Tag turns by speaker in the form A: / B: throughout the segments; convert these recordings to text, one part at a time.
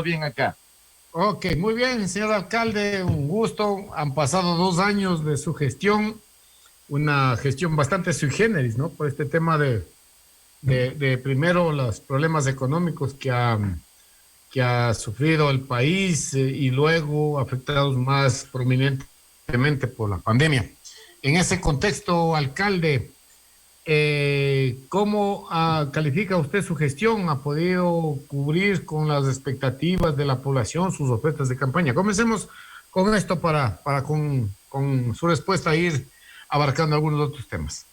A: bien acá.
B: Ok, muy bien, señor alcalde, un gusto. Han pasado 2 años de su gestión, una gestión bastante sui generis, ¿no? Por este tema de primero los problemas económicos que ha sufrido el país y luego afectados más prominentemente por la pandemia. En ese contexto, alcalde, ¿cómo califica usted su gestión? ¿Ha podido cubrir con las expectativas de la población sus ofertas de campaña? Comencemos con esto para con su respuesta ir abarcando algunos otros temas.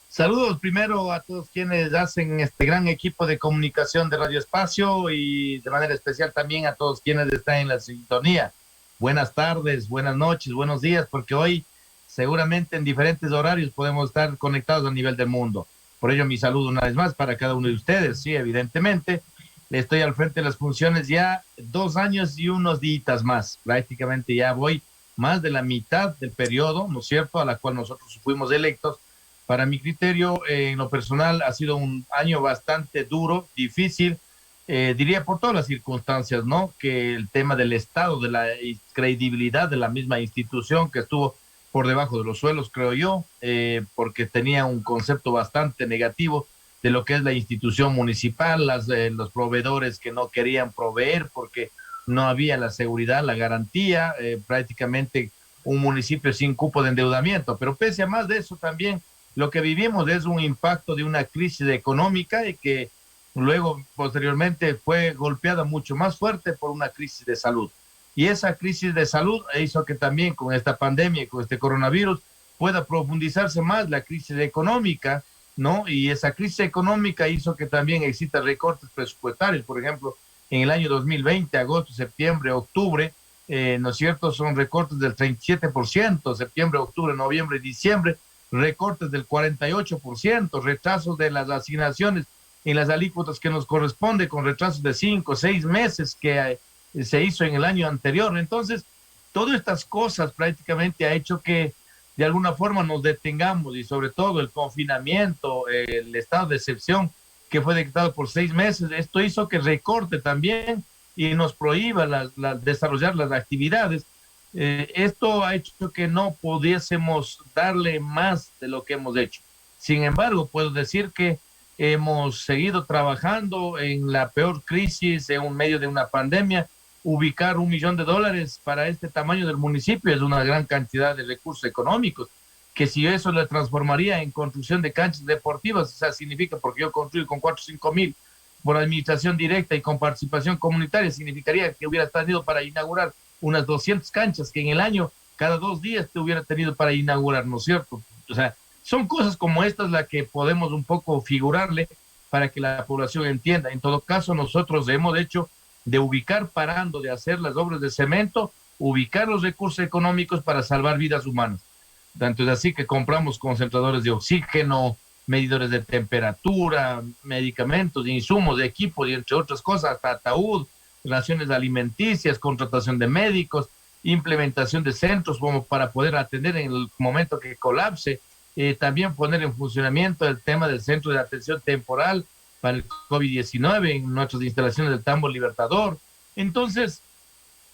A: Saludos primero a todos quienes hacen este gran equipo de comunicación de Radio Espacio y de manera especial también a todos quienes están en la sintonía. Buenas tardes, buenas noches, buenos días, porque hoy seguramente en diferentes horarios podemos estar conectados a nivel del mundo. Por ello mi saludo una vez más para cada uno de ustedes. Sí, evidentemente, estoy al frente de las funciones ya 2 años y unos días más. Prácticamente ya voy más de la mitad del periodo, ¿no es cierto?, a la cual nosotros fuimos electos. Para mi criterio, en lo personal, ha sido un año bastante duro, difícil, diría por todas las circunstancias, ¿no? Que el tema del Estado, de la credibilidad de la misma institución que estuvo por debajo de los suelos, creo yo, porque tenía un concepto bastante negativo de lo que es la institución municipal, los proveedores que no querían proveer porque no había la seguridad, la garantía, prácticamente un municipio sin cupo de endeudamiento. Pero pese a más de eso también lo que vivimos es un impacto de una crisis económica y que luego, posteriormente, fue golpeada mucho más fuerte por una crisis de salud. Y esa crisis de salud hizo que también con esta pandemia y con este coronavirus pueda profundizarse más la crisis económica, ¿no? Y esa crisis económica hizo que también existan recortes presupuestarios. Por ejemplo, en el año 2020, agosto, septiembre, octubre, ¿no es cierto? Son recortes del 37%, septiembre, octubre, noviembre, diciembre, recortes del 48%, retrasos de las asignaciones en las alícuotas que nos corresponde con retrasos de 5 o 6 meses que se hizo en el año anterior. Entonces, todas estas cosas prácticamente ha hecho que de alguna forma nos detengamos y sobre todo el confinamiento, el estado de excepción que fue decretado por 6 meses, esto hizo que recorte también y nos prohíba desarrollar las actividades. Esto ha hecho que no pudiésemos darle más de lo que hemos hecho. Sin embargo, puedo decir que hemos seguido trabajando en la peor crisis, en un medio de una pandemia. Ubicar $1 millón para este tamaño del municipio es una gran cantidad de recursos económicos, que si eso le transformaría en construcción de canchas deportivas, o sea, significa, porque yo construyo con 4 o 5 mil por administración directa y con participación comunitaria, significaría que hubiera tenido para inaugurar unas 200 canchas que en el año, cada 2 días te hubiera tenido para inaugurar, ¿no es cierto? O sea, son cosas como estas las que podemos un poco figurarle para que la población entienda. En todo caso, nosotros hemos hecho de ubicar, parando de hacer las obras de cemento, ubicar los recursos económicos para salvar vidas humanas. Tanto es así que compramos concentradores de oxígeno, medidores de temperatura, medicamentos, insumos, equipos y entre otras cosas, hasta ataúd, raciones alimenticias, contratación de médicos, implementación de centros como para poder atender en el momento que colapse, también poner en funcionamiento el tema del centro de atención temporal para el COVID-19 en nuestras instalaciones del Tambo Libertador. Entonces,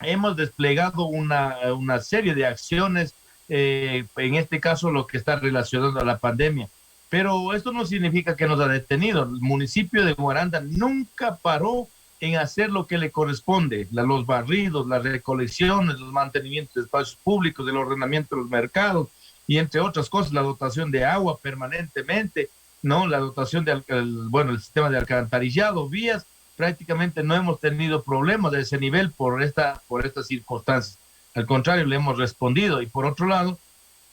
A: hemos desplegado una serie de acciones, en este caso lo que está relacionado a la pandemia. Pero esto no significa que nos ha detenido. El municipio de Guaranda nunca paró en hacer lo que le corresponde, los barridos, las recolecciones, los mantenimientos de espacios públicos, el ordenamiento de los mercados y entre otras cosas, la dotación de agua permanentemente, ¿no? La dotación el sistema de alcantarillado, vías, prácticamente no hemos tenido problemas de ese nivel por estas circunstancias. Al contrario, le hemos respondido. Y por otro lado,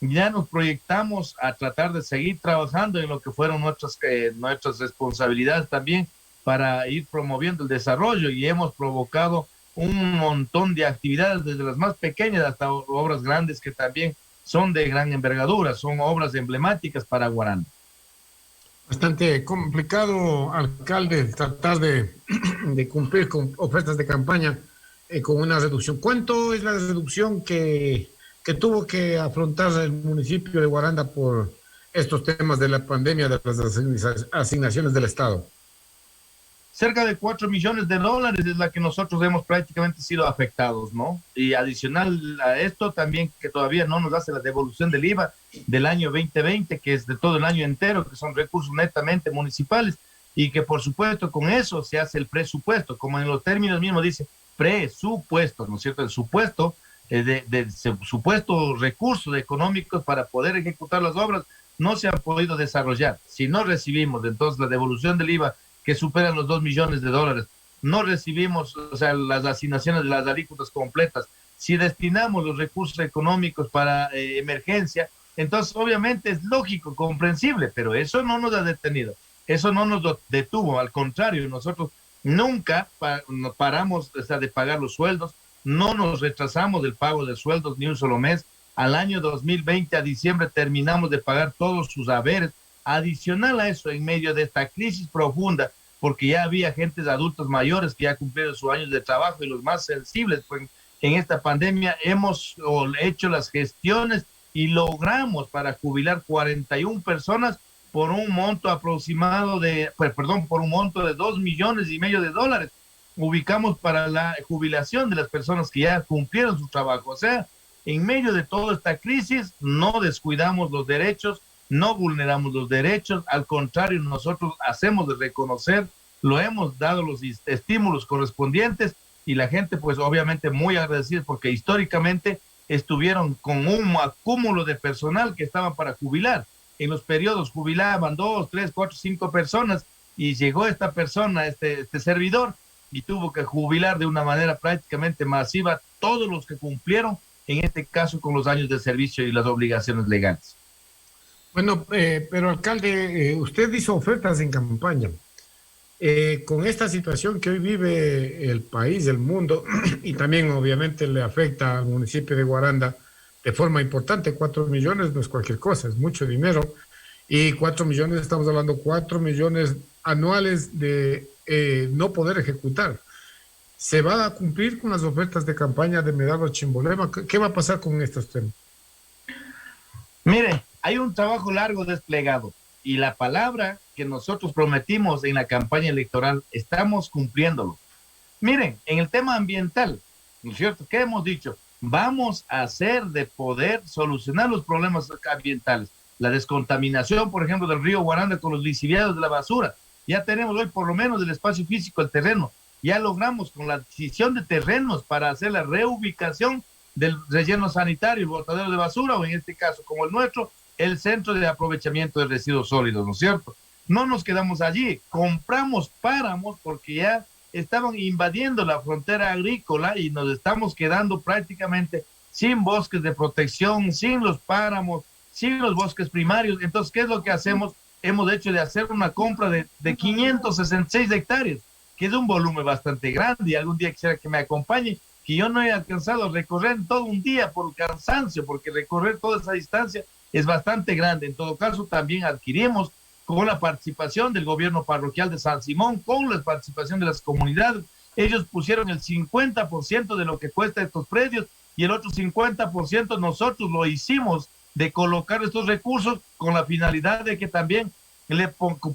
A: ya nos proyectamos a tratar de seguir trabajando en lo que fueron nuestras responsabilidades también para ir promoviendo el desarrollo y hemos provocado un montón de actividades, desde las más pequeñas hasta obras grandes que también son de gran envergadura, son obras emblemáticas para Guaranda.
B: Bastante complicado, alcalde, tratar de cumplir con ofertas de campaña con una reducción. ¿Cuánto es la reducción que tuvo que afrontar el municipio de Guaranda por estos temas de la pandemia, de las asignaciones del Estado?
A: cerca de 4 millones de dólares es la que nosotros hemos prácticamente sido afectados, ¿no? Y adicional a esto también que todavía no nos hace la devolución del IVA del año 2020, que es de todo el año entero, que son recursos netamente municipales, y que por supuesto con eso se hace el presupuesto, como en los términos mismos dice, presupuesto, ¿no es cierto? El supuesto, supuestos recursos económicos para poder ejecutar las obras no se han podido desarrollar. Si no recibimos entonces la devolución del IVA que superan los 2 millones de dólares, no recibimos, o sea, las asignaciones de las alícuotas completas, si destinamos los recursos económicos para emergencia, entonces obviamente es lógico, comprensible, pero eso no nos ha detenido, eso no nos detuvo, al contrario, nosotros nunca paramos, o sea, de pagar los sueldos, no nos retrasamos del pago de sueldos ni un solo mes. Al año 2020, a diciembre, terminamos de pagar todos sus haberes. Adicional a eso, en medio de esta crisis profunda, porque ya había gentes adultos mayores que ya cumplieron sus años de trabajo y los más sensibles, pues en esta pandemia hemos hecho las gestiones y logramos para jubilar 41 personas por un monto aproximado de, por un monto de 2,5 millones de dólares. Ubicamos para la jubilación de las personas que ya cumplieron su trabajo. O sea, en medio de toda esta crisis, no descuidamos los derechos, no vulneramos los derechos, al contrario, nosotros hacemos de reconocer, lo hemos dado los estímulos correspondientes y la gente pues obviamente muy agradecida porque históricamente estuvieron con un acúmulo de personal que estaban para jubilar. En los periodos jubilaban 2, 3, 4, 5 personas y llegó esta persona, este servidor, y tuvo que jubilar de una manera prácticamente masiva todos los que cumplieron, en este caso con los años de servicio y las obligaciones legales.
B: Bueno, pero alcalde, usted hizo ofertas en campaña. Con esta situación que hoy vive el país, el mundo, y también obviamente le afecta al municipio de Guaranda de forma importante, 4 millones no es cualquier cosa, es mucho dinero. Y 4 millones, estamos hablando 4 millones anuales de no poder ejecutar. ¿Se va a cumplir con las ofertas de campaña de Medardo Chimbolema? ¿Qué va a pasar con estos temas?
A: Mire, hay un trabajo largo desplegado y la palabra que nosotros prometimos en la campaña electoral estamos cumpliéndolo. Miren, en el tema ambiental, ¿no es cierto? ¿Qué hemos dicho? Vamos a hacer de poder solucionar los problemas ambientales. La descontaminación, por ejemplo, del río Guaranda con los lixiviados de la basura. Ya tenemos hoy por lo menos el espacio físico, el terreno. Ya logramos con la adquisición de terrenos para hacer la reubicación del relleno sanitario, el botadero de basura, o en este caso, como el nuestro, el centro de aprovechamiento de residuos sólidos, ¿no es cierto? No nos quedamos allí, compramos páramos porque ya estaban invadiendo la frontera agrícola y nos estamos quedando prácticamente sin bosques de protección, sin los páramos, sin los bosques primarios. Entonces, ¿qué es lo que hacemos? Hemos hecho de hacer una compra de 566 hectáreas, que es un volumen bastante grande, y algún día quisiera que me acompañe, que yo no he alcanzado a recorrer todo un día por cansancio, porque recorrer toda esa distancia es bastante grande. En todo caso, también adquirimos con la participación del gobierno parroquial de San Simón, con la participación de las comunidades. Ellos pusieron el 50% de lo que cuesta estos predios y el otro 50% nosotros lo hicimos de colocar estos recursos con la finalidad de que también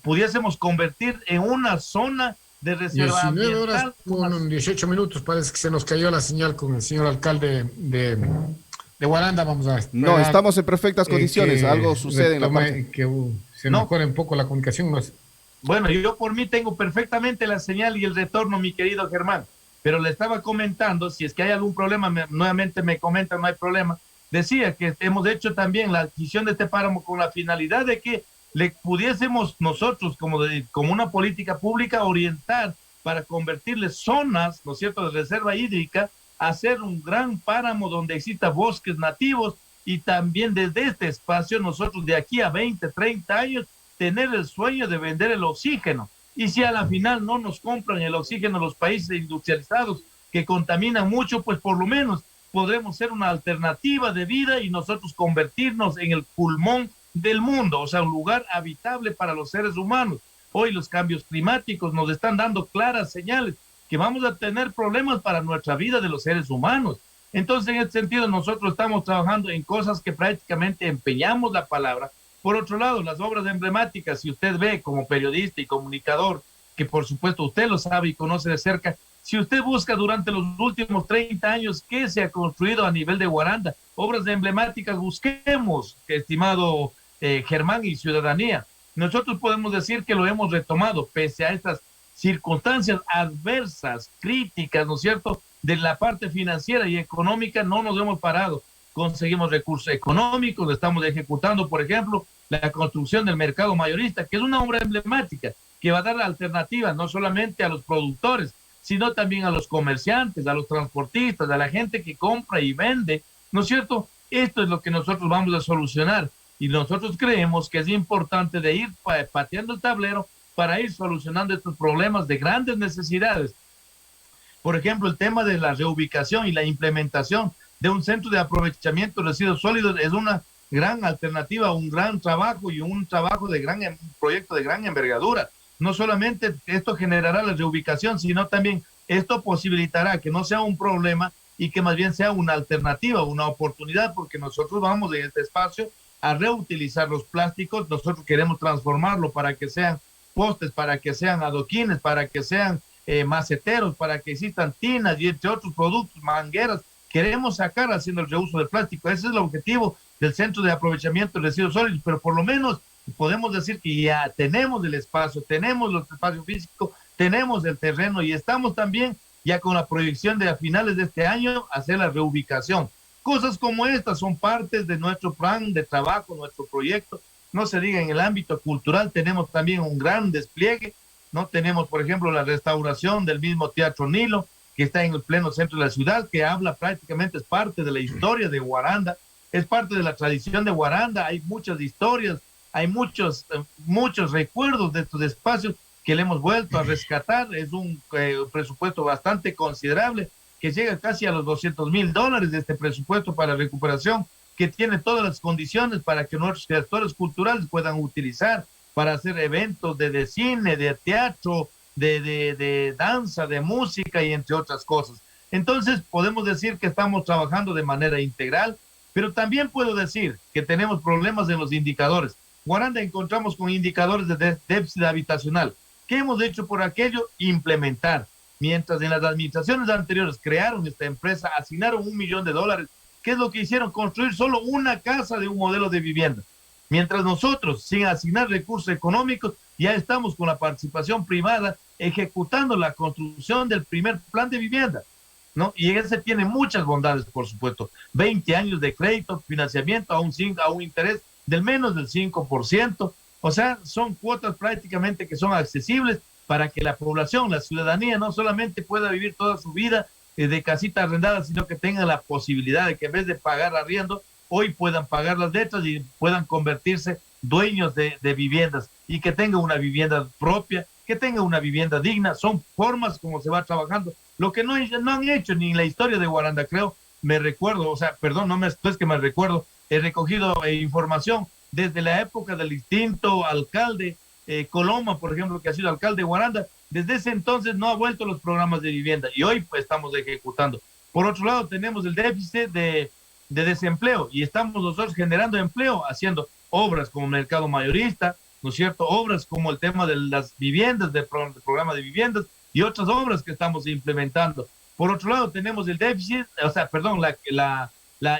A: pudiésemos convertir en una zona de reserva
B: 19 horas
A: ambiental.
B: con 18 minutos, parece que se nos cayó la señal con el señor alcalde de Guaranda. Vamos a esperar.
C: No, estamos en perfectas condiciones, algo sucede en la parte.
B: Que se mejore un poco la comunicación. No sé.
A: Bueno, yo por mí tengo perfectamente la señal y el retorno, mi querido Germán, pero le estaba comentando, si es que hay algún problema, nuevamente me comenta, no hay problema. Decía que hemos hecho también la adquisición de este páramo con la finalidad de que le pudiésemos nosotros, como una política pública, orientar para convertirle zonas, ¿no es cierto?, de reserva hídrica, hacer un gran páramo donde exista bosques nativos y también desde este espacio nosotros de aquí a 20, 30 años tener el sueño de vender el oxígeno. Y si a la final no nos compran el oxígeno los países industrializados que contaminan mucho, pues por lo menos podremos ser una alternativa de vida y nosotros convertirnos en el pulmón del mundo, o sea, un lugar habitable para los seres humanos. Hoy los cambios climáticos nos están dando claras señales que vamos a tener problemas para nuestra vida de los seres humanos. Entonces, en este sentido, nosotros estamos trabajando en cosas que prácticamente empeñamos la palabra. Por otro lado, las obras emblemáticas, si usted ve como periodista y comunicador, que por supuesto usted lo sabe y conoce de cerca. Si usted busca durante los últimos 30 años qué se ha construido a nivel de Guaranda, obras emblemáticas, busquemos, estimado Germán y ciudadanía. Nosotros podemos decir que lo hemos retomado, pese a estas circunstancias adversas, críticas, ¿no es cierto?, de la parte financiera y económica, no nos hemos parado. Conseguimos recursos económicos, estamos ejecutando, por ejemplo, la construcción del mercado mayorista, que es una obra emblemática, que va a dar alternativas no solamente a los productores, sino también a los comerciantes, a los transportistas, a la gente que compra y vende, ¿no es cierto? Esto es lo que nosotros vamos a solucionar y nosotros creemos que es importante de ir pateando el tablero para ir solucionando estos problemas de grandes necesidades. Por ejemplo, el tema de la reubicación y la implementación de un centro de aprovechamiento de residuos sólidos es una gran alternativa, un gran trabajo y un trabajo de un proyecto de gran envergadura. No solamente esto generará la reubicación, sino también esto posibilitará que no sea un problema y que más bien sea una alternativa, una oportunidad, porque nosotros vamos en este espacio a reutilizar los plásticos. Nosotros queremos transformarlo para que sean postes, para que sean adoquines, para que sean maceteros, para que existan tinas y entre otros productos, mangueras. Queremos sacar haciendo el reuso del plástico. Ese es el objetivo del Centro de Aprovechamiento de Residuos Sólidos, pero por lo menos podemos decir que ya tenemos el espacio, tenemos el espacio físico, tenemos el terreno y estamos también ya con la proyección de a finales de este año hacer la reubicación. Cosas como estas son partes de nuestro plan de trabajo, nuestro proyecto. No se diga, en el ámbito cultural tenemos también un gran despliegue, ¿no? Tenemos, por ejemplo, la restauración del mismo Teatro Nilo, que está en el pleno centro de la ciudad, que habla prácticamente, es parte de la historia de Guaranda, es parte de la tradición de Guaranda. Hay muchas historias, hay muchos recuerdos de estos espacios que le hemos vuelto a rescatar. Es un presupuesto bastante considerable, que llega casi a los $200,000 de este presupuesto para recuperación, que tiene todas las condiciones para que nuestros gestores culturales puedan utilizar para hacer eventos de cine, de teatro, de danza, de música y entre otras cosas. Entonces podemos decir que estamos trabajando de manera integral, pero también puedo decir que tenemos problemas en los indicadores. Guaranda encontramos con indicadores de déficit habitacional. ¿Qué hemos hecho por aquello? Implementar. Mientras en las administraciones anteriores crearon esta empresa, asignaron $1 millón. ¿Qué es lo que hicieron? Construir solo una casa de un modelo de vivienda. Mientras nosotros, sin asignar recursos económicos, ya estamos con la participación privada ejecutando la construcción del primer plan de vivienda, ¿no? Y ese tiene muchas bondades, por supuesto. 20 años de crédito, financiamiento a un interés del menos del 5%. O sea, son cuotas prácticamente que son accesibles para que la población, la ciudadanía, no solamente pueda vivir toda su vida de casita arrendada, sino que tenga la posibilidad de que en vez de pagar arriendo, hoy puedan pagar las letras y puedan convertirse dueños de viviendas y que tenga una vivienda propia, que tenga una vivienda digna. Son formas como se va trabajando. Lo que no han hecho ni en la historia de Guaranda, creo, me recuerdo, o sea, perdón, no es que me recuerdo, he recogido información desde la época del distinto alcalde Coloma, por ejemplo, que ha sido alcalde de Guaranda. Desde ese entonces no ha vuelto los programas de vivienda y hoy pues estamos ejecutando. Por otro lado, tenemos el déficit de desempleo y estamos nosotros generando empleo haciendo obras como mercado mayorista, ¿no es cierto? Obras como el tema de las viviendas, del programa de viviendas y otras obras que estamos implementando. Por otro lado, tenemos el déficit, o sea, perdón,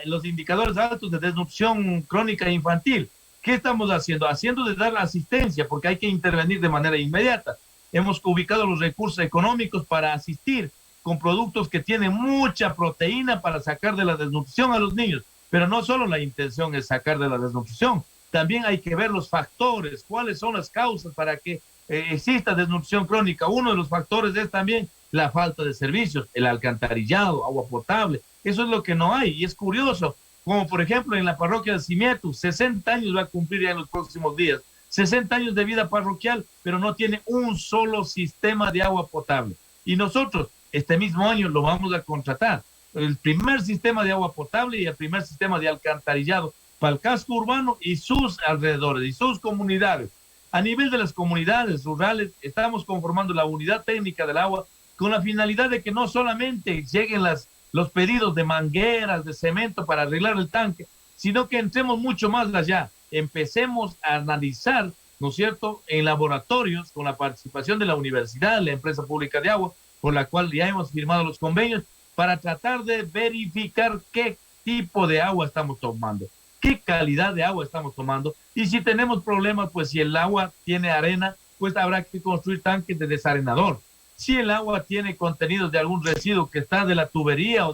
A: los indicadores altos de desnutrición crónica infantil. ¿Qué estamos haciendo? Haciendo de dar la asistencia, porque hay que intervenir de manera inmediata. Hemos ubicado los recursos económicos para asistir con productos que tienen mucha proteína para sacar de la desnutrición a los niños. Pero no solo la intención es sacar de la desnutrición, también hay que ver los factores, cuáles son las causas para que exista desnutrición crónica. Uno de los factores es también la falta de servicios, el alcantarillado, agua potable. Eso es lo que no hay y es curioso, como por ejemplo en la parroquia de Cimietu, 60 años va a cumplir ya en los próximos días, 60 años de vida parroquial, pero no tiene un solo sistema de agua potable. Y nosotros este mismo año lo vamos a contratar, el primer sistema de agua potable y el primer sistema de alcantarillado para el casco urbano y sus alrededores y sus comunidades. A nivel de las comunidades rurales, estamos conformando la unidad técnica del agua con la finalidad de que no solamente lleguen los pedidos de mangueras, de cemento para arreglar el tanque, sino que entremos mucho más allá. Empecemos a analizar, ¿no ¿no es cierto?, en laboratorios con la participación de la universidad, la empresa pública de agua, por la cual ya hemos firmado los convenios, para tratar de verificar qué tipo de agua estamos tomando, qué calidad de agua estamos tomando, y si tenemos problemas, pues si el agua tiene arena, pues habrá que construir tanques de desarenador. Si el agua tiene contenidos de algún residuo que está de la tubería o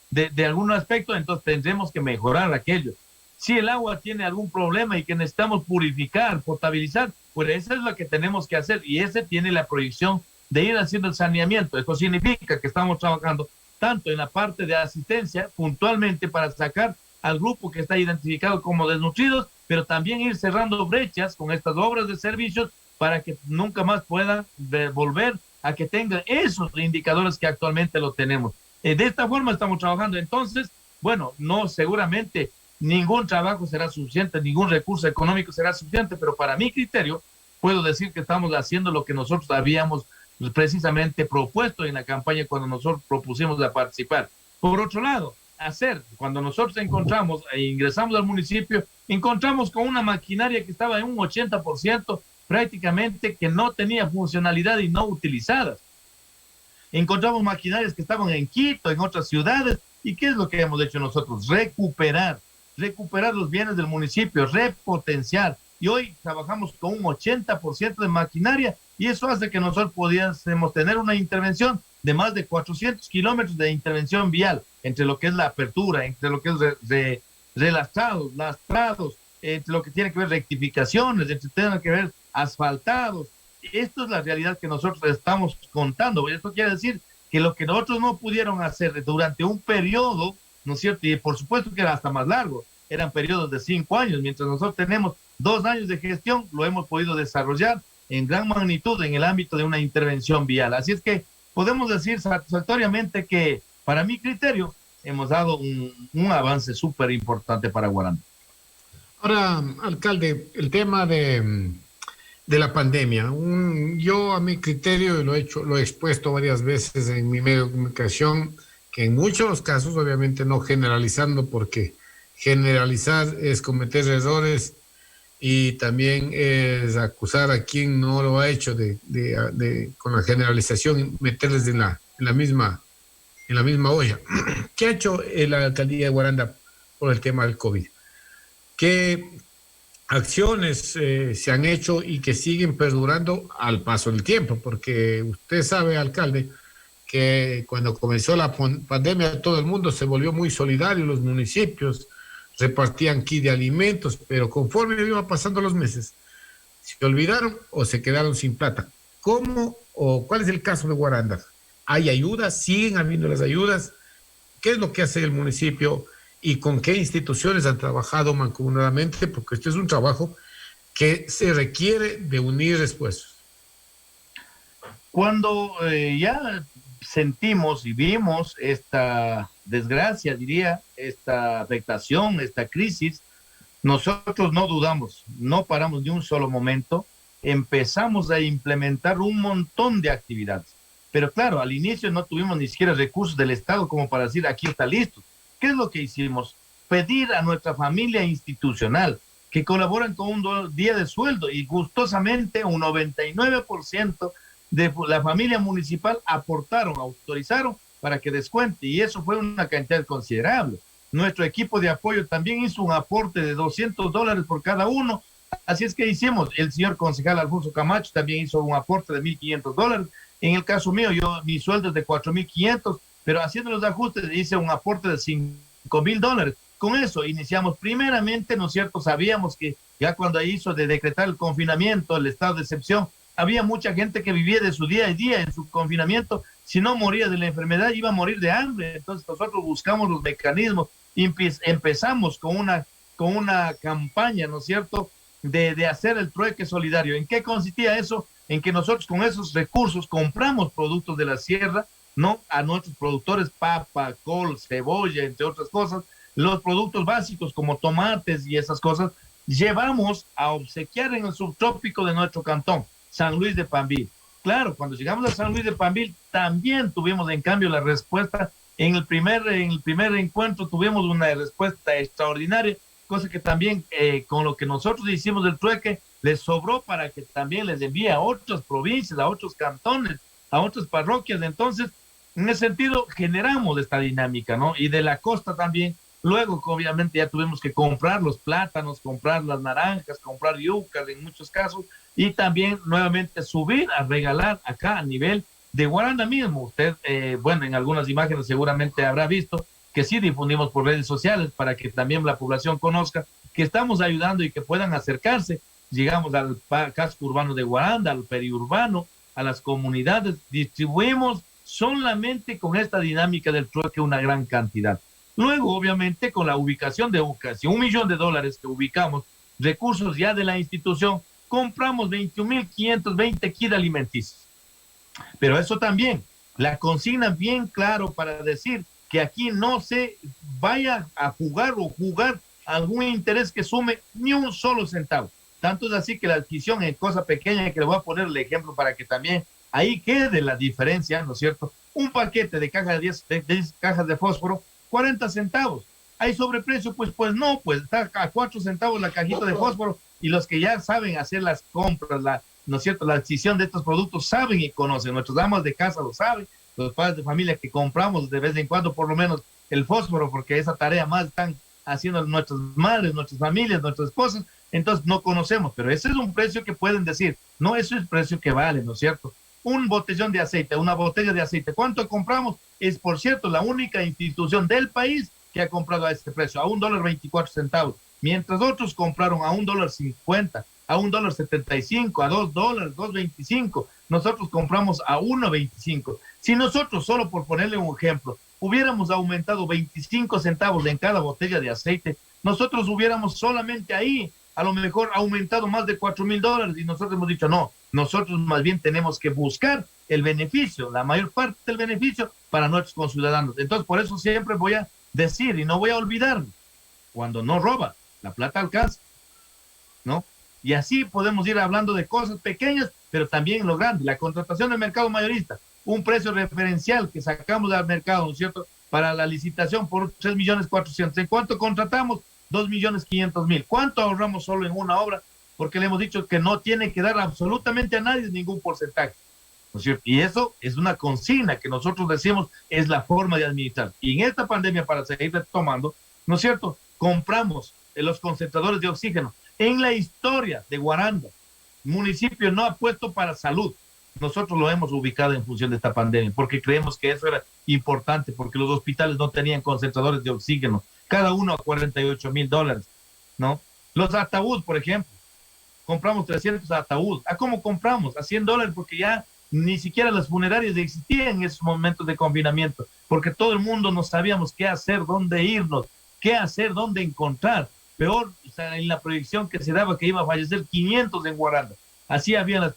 A: de algún aspecto, entonces tendremos que mejorar aquello. Si el agua tiene algún problema y que necesitamos purificar, potabilizar, pues eso es lo que tenemos que hacer, y ese tiene la proyección de ir haciendo el saneamiento. Esto significa que estamos trabajando tanto en la parte de asistencia, puntualmente para sacar al grupo que está identificado como desnutridos, pero también ir cerrando brechas con estas obras de servicios para que nunca más puedan volver a que tengan esos indicadores que actualmente lo tenemos. De esta forma estamos trabajando. Entonces, bueno, no, seguramente ningún trabajo será suficiente, ningún recurso económico será suficiente, pero para mi criterio puedo decir que estamos haciendo lo que nosotros habíamos precisamente propuesto en la campaña cuando nosotros propusimos de participar. Por otro lado, cuando nosotros encontramos e ingresamos al municipio, encontramos con una maquinaria que estaba en un 80% prácticamente que no tenía funcionalidad y no utilizadas. Encontramos maquinarias que estaban en Quito, en otras ciudades, y ¿qué es lo que hemos hecho nosotros? Recuperar los bienes del municipio, repotenciar, y hoy trabajamos con un 80% de maquinaria, y eso hace que nosotros pudiésemos tener una intervención de más de 400 kilómetros de intervención vial, entre lo que es la apertura, entre lo que es relastrados, lastrados, entre lo que tiene que ver rectificaciones, entre lo que tiene que ver asfaltados. Esto es la realidad que nosotros estamos contando. Esto quiere decir que lo que nosotros no pudieron hacer durante un periodo, ¿no es cierto? Y por supuesto que era hasta más largo, eran periodos de 5 años, mientras nosotros tenemos 2 años de gestión, lo hemos podido desarrollar en gran magnitud en el ámbito de una intervención vial. Así es que podemos decir satisfactoriamente que, para mi criterio, hemos dado un avance súper importante para Guaranda.
B: Ahora, alcalde, el tema de la pandemia. Yo, a mi criterio, lo he expuesto varias veces en mi medio de comunicación, que en muchos casos, obviamente no generalizando, porque generalizar es cometer errores y también es acusar a quien no lo ha hecho con la generalización y meterles en la misma olla. ¿Qué ha hecho la alcaldía de Guaranda por el tema del COVID? ¿Qué acciones se han hecho y que siguen perdurando al paso del tiempo? Porque usted sabe, alcalde, que cuando comenzó la pandemia todo el mundo se volvió muy solidario, los municipios repartían kit de alimentos, pero conforme iban pasando los meses, se olvidaron o se quedaron sin plata. ¿Cómo o cuál es el caso de Guaranda? ¿Hay ayudas? ¿Siguen habiendo las ayudas? ¿Qué es lo que hace el municipio y con qué instituciones han trabajado mancomunadamente? Porque este es un trabajo que se requiere de unir esfuerzos.
A: Cuando ya sentimos y vimos esta desgracia, diría, esta afectación, esta crisis, nosotros no dudamos, no paramos ni un solo momento, empezamos a implementar un montón de actividades. Pero claro, al inicio no tuvimos ni siquiera recursos del Estado como para decir, aquí está listo. ¿Qué es lo que hicimos? Pedir a nuestra familia institucional que colaboran con un día de sueldo, y gustosamente un 99% de la familia municipal autorizaron para que descuente, y eso fue una cantidad considerable. Nuestro equipo de apoyo también hizo un aporte de $200 por cada uno, así es que hicimos. El señor concejal Alfonso Camacho también hizo un aporte de $1,500. En el caso mío, mi sueldo es de $4,500, pero haciendo los ajustes hice un aporte de $5,000. Con eso iniciamos primeramente, ¿no es cierto? Sabíamos que ya cuando hizo de decretar el confinamiento, el estado de excepción, había mucha gente que vivía de su día a día en su confinamiento. Si no moría de la enfermedad, iba a morir de hambre. Entonces nosotros buscamos los mecanismos y empezamos con una campaña, ¿no es cierto?, de hacer el trueque solidario. ¿En qué consistía eso? En que nosotros con esos recursos compramos productos de la sierra, ¿no?, a nuestros productores, papa, col, cebolla, entre otras cosas, los productos básicos como tomates y esas cosas, llevamos a obsequiar en el subtrópico de nuestro cantón, San Luis de Panvil. Claro, cuando llegamos a San Luis de Panvil, también tuvimos en cambio la respuesta. En el primer encuentro tuvimos una respuesta extraordinaria, cosa que también con lo que nosotros hicimos del trueque, les sobró para que también les envíe a otras provincias, a otros cantones, a otras parroquias. Entonces, en ese sentido, generamos esta dinámica, ¿no? Y de la costa también, luego obviamente ya tuvimos que comprar los plátanos, comprar las naranjas, comprar yucas en muchos casos, y también nuevamente subir a regalar acá a nivel de Guaranda mismo. Usted, bueno, en algunas imágenes seguramente habrá visto que sí difundimos por redes sociales para que también la población conozca que estamos ayudando y que puedan acercarse. Llegamos al casco urbano de Guaranda, al periurbano, a las comunidades, distribuimos solamente con esta dinámica del trueque una gran cantidad. Luego, obviamente, con la ubicación de casi $1 millón que ubicamos, recursos ya de la institución, compramos 21.520 kits alimenticios. Pero eso también, la consigna bien claro para decir que aquí no se vaya a jugar algún interés que sume ni un solo centavo. Tanto es así que la adquisición en cosa pequeña, que le voy a poner el ejemplo para que también ahí quede la diferencia, ¿no es cierto? Un paquete de cajas de 10 cajas de fósforo, 40 centavos. ¿Hay sobreprecio? Pues no, pues está a 4 centavos la cajita de fósforo, y los que ya saben hacer las compras, ¿no es cierto? La adquisición de estos productos saben y conocen. Nuestros damas de casa lo saben, los padres de familia que compramos de vez en cuando por lo menos el fósforo, porque esa tarea más están haciendo nuestras madres, nuestras familias, nuestras esposas. Entonces no conocemos, pero ese es un precio que pueden decir, no, eso es el precio que vale, ¿no es cierto? Un botellón de aceite, una botella de aceite, ¿cuánto compramos? Es, por cierto, la única institución del país que ha comprado a este precio, a $1.24, mientras otros compraron a $1.50, a $1.75, a $2, $2.25, nosotros compramos a $1.25. Si nosotros, solo por ponerle un ejemplo, hubiéramos aumentado 25 centavos en cada botella de aceite, nosotros hubiéramos solamente ahí a lo mejor aumentado más de $4,000, y nosotros hemos dicho no, nosotros más bien tenemos que buscar el beneficio, la mayor parte del beneficio para nuestros conciudadanos. Entonces, por eso siempre voy a decir y no voy a olvidarme, cuando no roba, la plata alcanza, ¿no? Y así podemos ir hablando de cosas pequeñas, pero también lo grande, la contratación del mercado mayorista, un precio referencial que sacamos del mercado, ¿no es cierto?, para la licitación por 3.400.000. ¿En cuánto contratamos? 2.500.000. ¿Cuánto ahorramos solo en una obra? Porque le hemos dicho que no tiene que dar absolutamente a nadie ningún porcentaje, ¿no es cierto? Y eso es una consigna que nosotros decimos es la forma de administrar. Y en esta pandemia, para seguir retomando, ¿no es cierto?, compramos los concentradores de oxígeno. En la historia de Guaranda, municipio no ha puesto para salud. Nosotros lo hemos ubicado en función de esta pandemia, porque creemos que eso era importante, porque los hospitales no tenían concentradores de oxígeno, cada uno a $48,000, ¿no? Los ataúd, por ejemplo, compramos 300 ataúd. ¿A cómo compramos? A $100, porque ya ni siquiera las funerarias existían en esos momentos de confinamiento, porque todo el mundo no sabíamos qué hacer, dónde irnos, qué hacer, dónde encontrar. Peor, o sea, en la proyección que se daba que iba a fallecer 500 en Guaranda. Así habían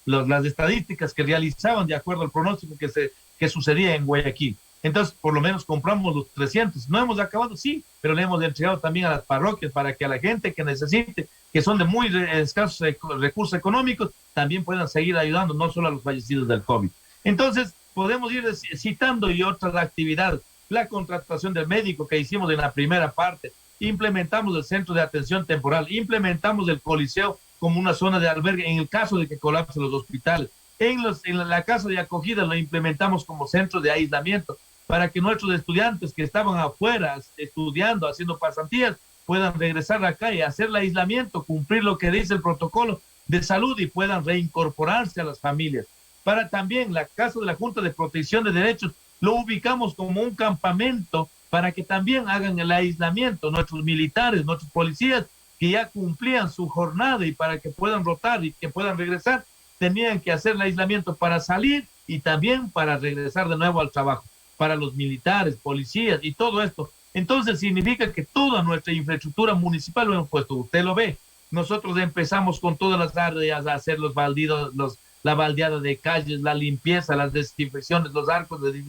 A: las estadísticas que realizaban de acuerdo al pronóstico que sucedía en Guayaquil. Entonces, por lo menos compramos los 300. No hemos acabado, sí, pero le hemos entregado también a las parroquias para que a la gente que necesite, que son de muy escasos recursos económicos, también puedan seguir ayudando, no solo a los fallecidos del COVID. Entonces, podemos ir citando y otras actividades. La contratación del médico que hicimos en la primera parte, implementamos el centro de atención temporal, implementamos el coliseo como una zona de albergue en el caso de que colapsen los hospitales. En la casa de acogida lo implementamos como centro de aislamiento para que nuestros estudiantes que estaban afuera estudiando, haciendo pasantías, puedan regresar acá y hacer el aislamiento, cumplir lo que dice el protocolo de salud y puedan reincorporarse a las familias. Para también la Casa de la Junta de Protección de Derechos, lo ubicamos como un campamento para que también hagan el aislamiento nuestros militares, nuestros policías que ya cumplían su jornada, y para que puedan rotar y que puedan regresar, tenían que hacer el aislamiento para salir y también para regresar de nuevo al trabajo, para los militares, policías y todo esto. Entonces significa que toda nuestra infraestructura municipal lo hemos puesto, usted lo ve. Nosotros empezamos con todas las áreas a hacer los baldeados, la baldeada de calles, la limpieza, las desinfecciones, los arcos de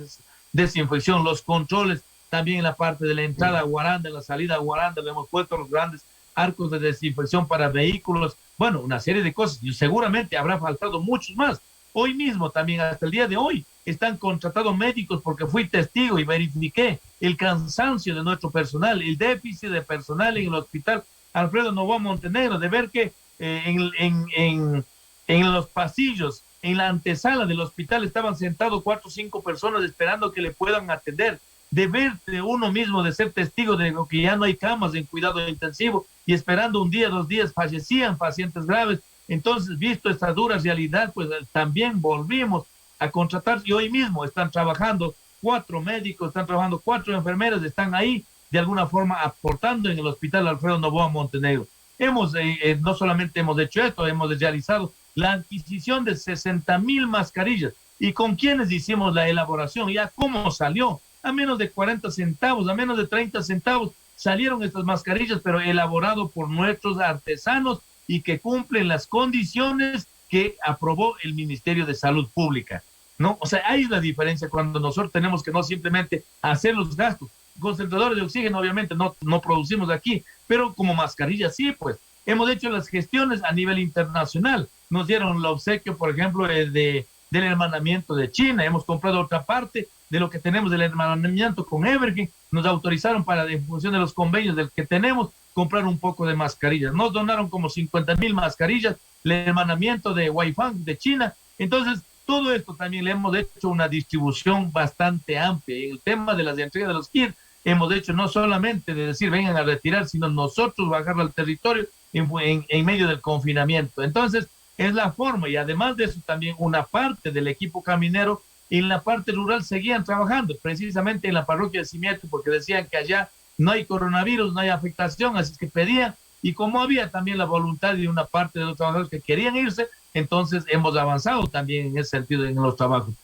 A: desinfección, los controles, también en la parte de la entrada a Guaranda, en la salida a Guaranda, le hemos puesto los grandes arcos de desinfección para vehículos, bueno, una serie de cosas, y seguramente habrá faltado muchos más. Hoy mismo también, hasta el día de hoy, están contratados médicos porque fui testigo y verifiqué el cansancio de nuestro personal, el déficit de personal en el hospital Alfredo Novoa Montenegro, de ver que en los pasillos, en la antesala del hospital estaban sentados 4 o 5 personas esperando que le puedan atender, de ver de uno mismo, de ser testigo de que ya no hay camas en cuidado intensivo y esperando un día, 2 días, fallecían pacientes graves. Entonces, visto esta dura realidad, pues también volvimos a contratar y hoy mismo están trabajando 4 médicos, están trabajando 4 enfermeras, están ahí de alguna forma aportando en el hospital Alfredo Noboa Montenegro. No solamente hemos hecho esto, hemos realizado la adquisición de 60,000 mascarillas. ¿Y con quienes hicimos la elaboración? ¿Ya cómo salió? A menos de 40 centavos, a menos de 30 centavos salieron estas mascarillas, pero elaborado por nuestros artesanos y que cumplen las condiciones que aprobó el Ministerio de Salud Pública, ¿no? O sea, ahí es la diferencia cuando nosotros tenemos que no simplemente hacer los gastos. Concentradores de oxígeno obviamente no producimos aquí, pero como mascarillas sí, pues hemos hecho las gestiones a nivel internacional. Nos dieron el obsequio, por ejemplo, del hermanamiento de China. Hemos comprado otra parte de lo que tenemos del hermanamiento con Evergreen. Nos autorizaron para, en función de los convenios del que tenemos, comprar un poco de mascarillas. Nos donaron como 50,000 mascarillas, el hermanamiento de Weifang de China. Entonces, todo esto también le hemos hecho una distribución bastante amplia. En el tema de las entregas de los kits, hemos hecho no solamente de decir vengan a retirar, sino nosotros bajar al territorio en medio del confinamiento. Entonces, es la forma, y además de eso también una parte del equipo caminero en la parte rural seguían trabajando, precisamente en la parroquia de Cimiento, porque decían que allá no hay coronavirus, no hay afectación, así que pedían, y como había también la voluntad de una parte de los trabajadores que querían irse, entonces hemos avanzado también en ese sentido en los trabajos.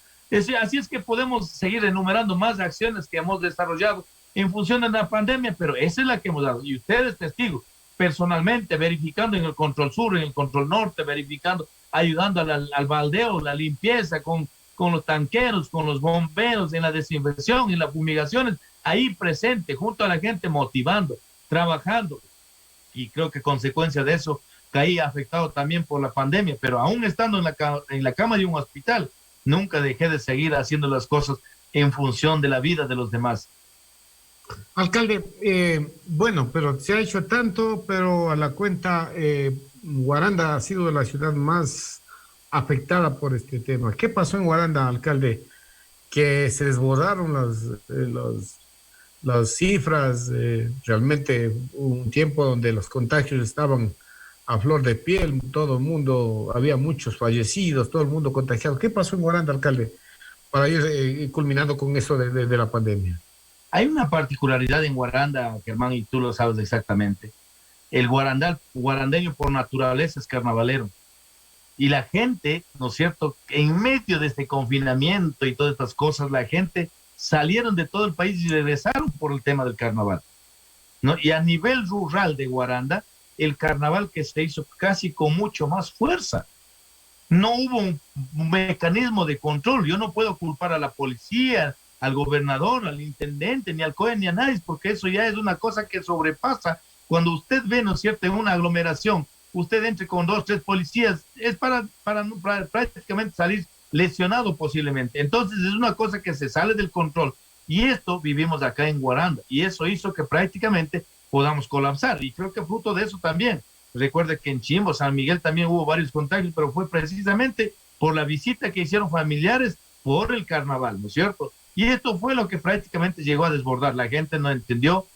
A: Así es que podemos seguir enumerando más acciones que hemos desarrollado en función de la pandemia, pero esa es la que hemos dado, y ustedes testigos, personalmente, verificando en el control sur, en el control norte, verificando, ayudando al baldeo, la limpieza con los tanqueros, con los bomberos, en la desinfección, en las fumigaciones, ahí presente, junto a la gente, motivando, trabajando. Y creo que consecuencia de eso caí afectado también por la pandemia, pero aún estando en la cama de un hospital, nunca dejé de seguir haciendo las cosas en función de la vida de los demás.
B: Alcalde, bueno, pero se ha hecho tanto, pero a la cuenta, Guaranda ha sido la ciudad más afectada por este tema. ¿Qué pasó en Guaranda, alcalde? Que se desbordaron las cifras, realmente un tiempo donde los contagios estaban a flor de piel, todo el mundo, había muchos fallecidos, todo el mundo contagiado. ¿Qué pasó en Guaranda, alcalde, para ir culminando con eso de la pandemia?
A: Hay una particularidad en Guaranda, Germán, y tú lo sabes exactamente. El guarandeño por naturaleza es carnavalero. Y la gente, ¿no es cierto?, en medio de este confinamiento y todas estas cosas, la gente salieron de todo el país y regresaron por el tema del carnaval, ¿no? Y a nivel rural de Guaranda, el carnaval que se hizo casi con mucho más fuerza. No hubo un mecanismo de control. Yo no puedo culpar a la policía, al gobernador, al intendente, ni al COE, ni a nadie, porque eso ya es una cosa que sobrepasa. Cuando usted ve, ¿no es cierto?, en una aglomeración, usted entre con 2, 3 policías, es para prácticamente salir lesionado posiblemente. Entonces es una cosa que se sale del control. Y esto vivimos acá en Guaranda, y eso hizo que prácticamente podamos colapsar. Y creo que fruto de eso también, recuerde que en Chimbo, San Miguel también hubo varios contagios, pero fue precisamente por la visita que hicieron familiares por el carnaval, ¿no es cierto? Y esto fue lo que prácticamente llegó a desbordar. La gente no entendió,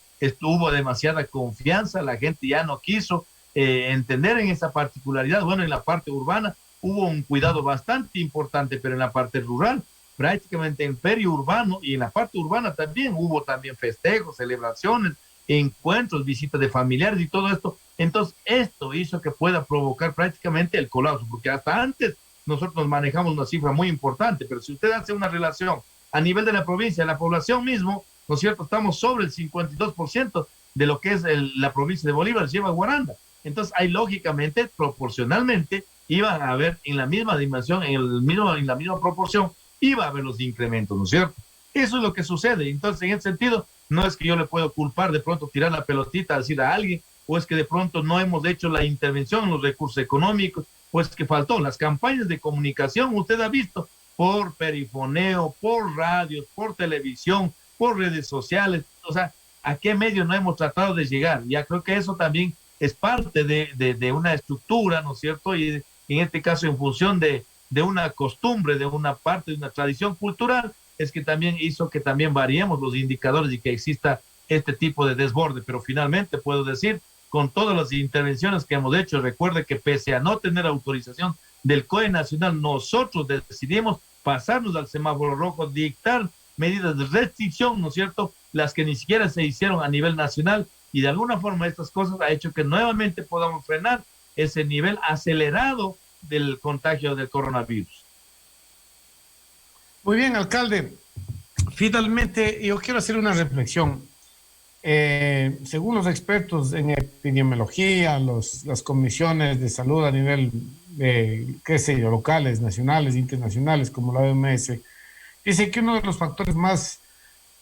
A: hubo demasiada confianza, la gente ya no quiso entender en esa particularidad. Bueno, en la parte urbana hubo un cuidado bastante importante, pero en la parte rural, prácticamente en periurbano y en la parte urbana también hubo también festejos, celebraciones, encuentros, visitas de familiares y todo esto. Entonces, esto hizo que pueda provocar prácticamente el colapso, porque hasta antes nosotros manejamos una cifra muy importante, pero si usted hace una relación a nivel de la provincia, la población mismo, ¿no es cierto?, estamos sobre el 52% de lo que es la provincia de Bolívar, lleva Guaranda. Entonces, ahí lógicamente, proporcionalmente, iban a haber en la misma dimensión, en la misma proporción, iba a haber los incrementos, ¿no es cierto? Eso es lo que sucede. Entonces, en ese sentido, no es que yo le puedo culpar de pronto tirar la pelotita, decir a alguien, o es que de pronto no hemos hecho la intervención en los recursos económicos, o es que faltó. Las campañas de comunicación, usted ha visto, por perifoneo, por radios, por televisión, por redes sociales, o sea, ¿a qué medio no hemos tratado de llegar? Ya creo que eso también es parte de una estructura, ¿no es cierto? Y en este caso en función de una costumbre, de una parte, de una tradición cultural, es que también hizo que también variemos los indicadores y que exista este tipo de desborde. Pero finalmente puedo decir, con todas las intervenciones que hemos hecho, recuerde que pese a no tener autorización del COE Nacional, nosotros decidimos pasarnos al semáforo rojo, dictar medidas de restricción, ¿no es cierto?, las que ni siquiera se hicieron a nivel nacional, y de alguna forma estas cosas ha hecho que nuevamente podamos frenar ese nivel acelerado del contagio del coronavirus.
B: Muy bien, alcalde. Finalmente, yo quiero hacer una reflexión. Según los expertos en epidemiología, las comisiones de salud a nivel de, qué sé yo, locales, nacionales, internacionales, como la OMS, dice que uno de los factores más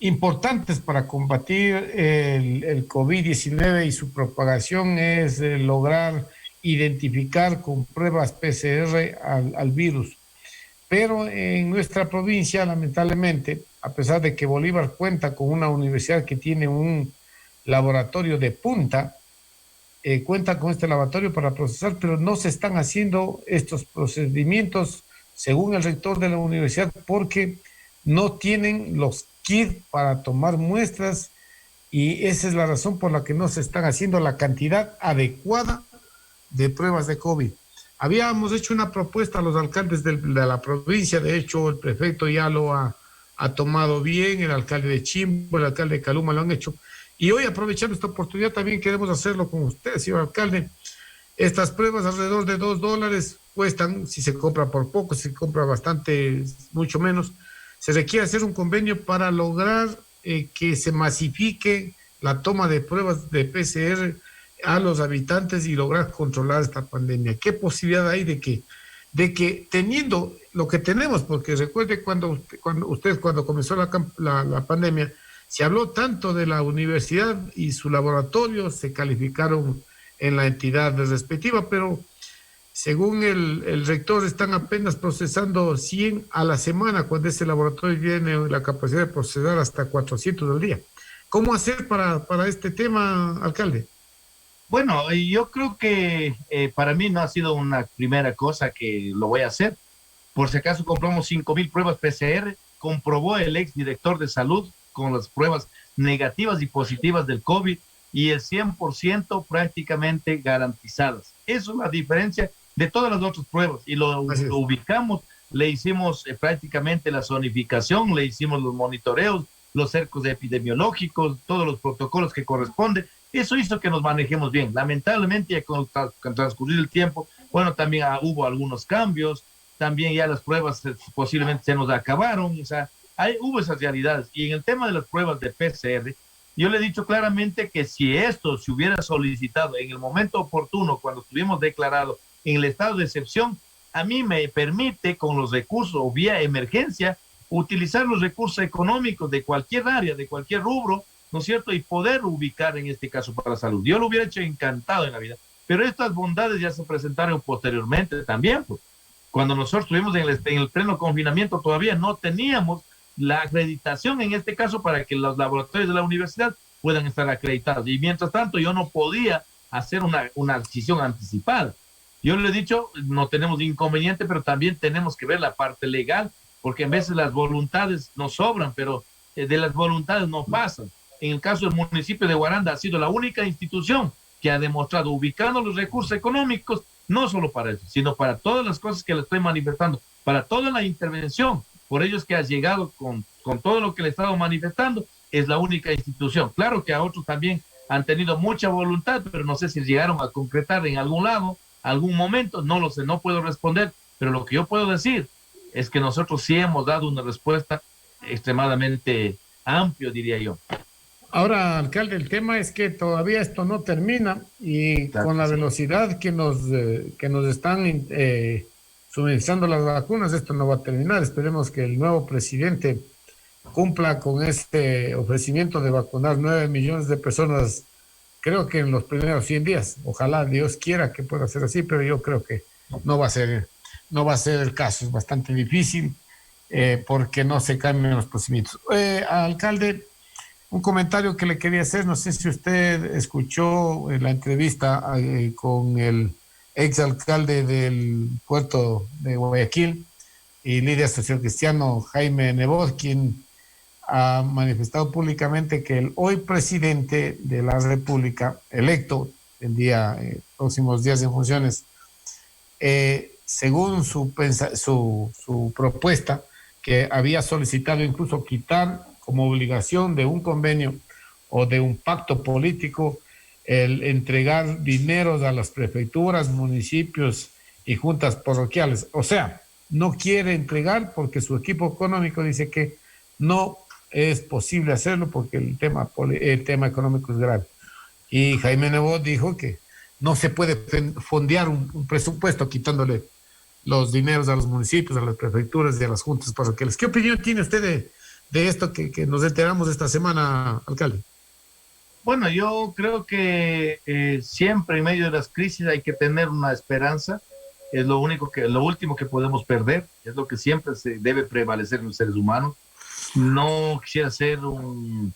B: importantes para combatir el COVID-19 y su propagación es lograr identificar con pruebas PCR al virus. Pero en nuestra provincia, lamentablemente, a pesar de que Bolívar cuenta con una universidad que tiene un laboratorio de punta, cuenta con este laboratorio para procesar, pero no se están haciendo estos procedimientos, según el rector de la universidad, porque no tienen los kits para tomar muestras, y esa es la razón por la que no se están haciendo la cantidad adecuada de pruebas de COVID. Habíamos hecho una propuesta a los alcaldes de la provincia, de hecho el prefecto ya lo ha tomado bien, el alcalde de Chimbo, el alcalde de Caluma lo han hecho, y hoy, aprovechando esta oportunidad, también queremos hacerlo con usted, señor alcalde. Estas pruebas alrededor de $2 cuestan, si se compra por poco, si se compra bastante, mucho menos. Se requiere hacer un convenio para lograr que se masifique la toma de pruebas de PCR a los habitantes y lograr controlar esta pandemia. ¿Qué posibilidad hay de que teniendo lo que tenemos? Porque recuerde cuando comenzó la pandemia, se habló tanto de la universidad y su laboratorio, se calificaron en la entidad respectiva, pero según el rector están apenas procesando 100 a la semana, cuando ese laboratorio tiene la capacidad de procesar hasta 400 al día. ¿Cómo hacer para este tema, alcalde?
A: Bueno, yo creo que para mí no ha sido una primera cosa que lo voy a hacer. Por si acaso compramos 5,000 pruebas PCR, comprobó el ex director de salud con las pruebas negativas y positivas del COVID, y el 100% prácticamente garantizadas. Eso es la diferencia de todas las otras pruebas, y lo ubicamos, le hicimos prácticamente la zonificación, le hicimos los monitoreos, los cercos epidemiológicos, todos los protocolos que corresponden. Eso hizo que nos manejemos bien. Lamentablemente, con transcurrir el tiempo, bueno, también hubo algunos cambios, también ya las pruebas posiblemente se nos acabaron, o sea, hubo esas realidades. Y en el tema de las pruebas de PCR, yo le he dicho claramente que si esto se hubiera solicitado en el momento oportuno, cuando estuvimos declarado en el estado de excepción, a mí me permite con los recursos o vía emergencia utilizar los recursos económicos de cualquier área, de cualquier rubro, ¿no es cierto? Y poder ubicar en este caso para la salud. Yo lo hubiera hecho encantado en la vida, pero estas bondades ya se presentaron posteriormente también. Pues. Cuando nosotros estuvimos en el pleno confinamiento, todavía no teníamos la acreditación en este caso para que los laboratorios de la universidad puedan estar acreditados. Y mientras tanto yo no podía hacer una adquisición anticipada. Yo le he dicho, no tenemos inconveniente, pero también tenemos que ver la parte legal, porque a veces las voluntades nos sobran, pero de las voluntades no pasan. En el caso del municipio de Guaranda ha sido la única institución que ha demostrado, ubicando los recursos económicos, no solo para eso, sino para todas las cosas que le estoy manifestando, para toda la intervención. Por ello es que ha llegado con todo lo que le he estado manifestando, es la única institución. Claro que a otros también han tenido mucha voluntad, pero no sé si llegaron a concretar en algún lado, algún momento, no lo sé, no puedo responder, pero lo que yo puedo decir es que nosotros sí hemos dado una respuesta extremadamente amplia, diría yo.
B: Ahora, alcalde, el tema es que todavía esto no termina, y claro, con la velocidad que nos están suministrando las vacunas, esto no va a terminar. Esperemos que el nuevo presidente cumpla con este ofrecimiento de vacunar 9 millones de personas, creo que en los primeros 100 días. Ojalá Dios quiera que pueda ser así, pero yo creo que no va a ser el caso. Es bastante difícil porque no se cambian los procedimientos. Alcalde, un comentario que le quería hacer. No sé si usted escuchó la entrevista con el exalcalde del puerto de Guayaquil y líder social cristiano Jaime Nebot, quien ha manifestado públicamente que el hoy presidente de la República, electo el día, próximos días en funciones, según su propuesta, que había solicitado incluso quitar como obligación de un convenio o de un pacto político el entregar dineros a las prefecturas, municipios y juntas parroquiales. O sea, no quiere entregar porque su equipo económico dice que no es posible hacerlo porque el tema económico es grave. Y Jaime Nebot dijo que no se puede fondear un presupuesto quitándole los dineros a los municipios, a las prefecturas y a las juntas parroquiales. ¿Qué opinión tiene usted de esto que nos enteramos esta semana, alcalde?
A: Bueno, yo creo que siempre en medio de las crisis hay que tener una esperanza. Es lo último que podemos perder, es lo que siempre se debe prevalecer en los seres humanos. No quisiera ser un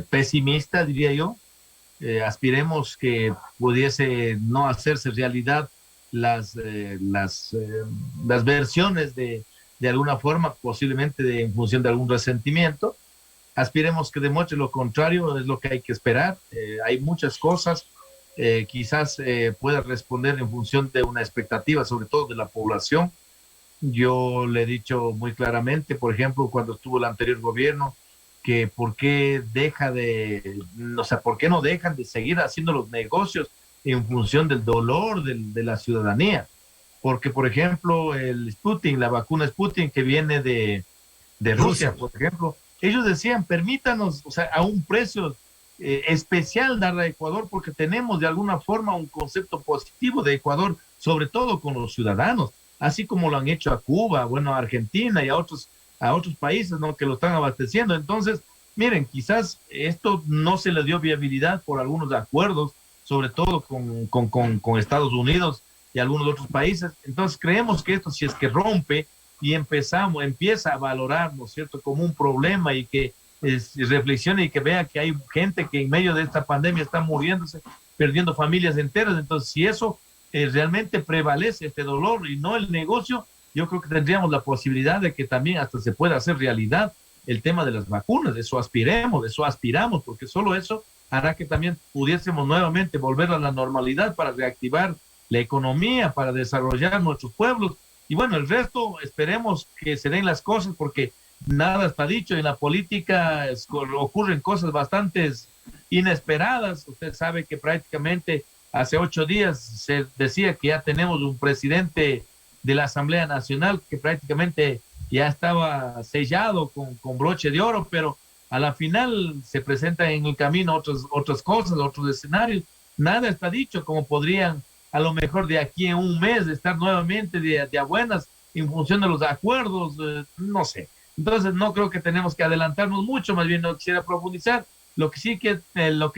A: pesimista, diría yo. Aspiremos que pudiese no hacerse realidad las versiones de alguna forma, posiblemente en función de algún resentimiento. Aspiremos que demuestre lo contrario, es lo que hay que esperar. Hay muchas cosas, quizás pueda responder en función de una expectativa, sobre todo de la población. Yo le he dicho muy claramente, por ejemplo, cuando estuvo el anterior gobierno, que por qué no dejan de seguir haciendo los negocios en función del dolor de la ciudadanía. Porque, por ejemplo, el Sputnik, la vacuna Sputnik que viene de Rusia, por ejemplo, ellos decían, permítanos, o sea, a un precio especial darle a Ecuador, porque tenemos de alguna forma un concepto positivo de Ecuador, sobre todo con los ciudadanos, así como lo han hecho a Cuba, bueno, a Argentina y a otros países, ¿no?, que lo están abasteciendo. Entonces, miren, quizás esto no se le dio viabilidad por algunos acuerdos, sobre todo con Estados Unidos y algunos otros países. Entonces, creemos que esto, si es que rompe y empieza a valorar, ¿no es cierto?, como un problema y que reflexione y que vea que hay gente que en medio de esta pandemia está muriéndose, perdiendo familias enteras. Entonces, si eso realmente prevalece este dolor y no el negocio, yo creo que tendríamos la posibilidad de que también hasta se pueda hacer realidad el tema de las vacunas. Eso aspiramos, porque solo eso hará que también pudiésemos nuevamente volver a la normalidad para reactivar la economía, para desarrollar nuestros pueblos. Y bueno, el resto esperemos que se den las cosas, porque nada está dicho. En la política ocurren cosas bastante inesperadas. Usted sabe que prácticamente hace 8 días se decía que ya tenemos un presidente de la Asamblea Nacional que prácticamente ya estaba sellado con broche de oro, pero a la final se presentan en el camino otras cosas, otros escenarios. Nada está dicho, como podrían a lo mejor de aquí en un mes estar nuevamente de a buenas en función de los acuerdos, no sé. Entonces no creo que tenemos que adelantarnos mucho, más bien no quisiera profundizar. Lo que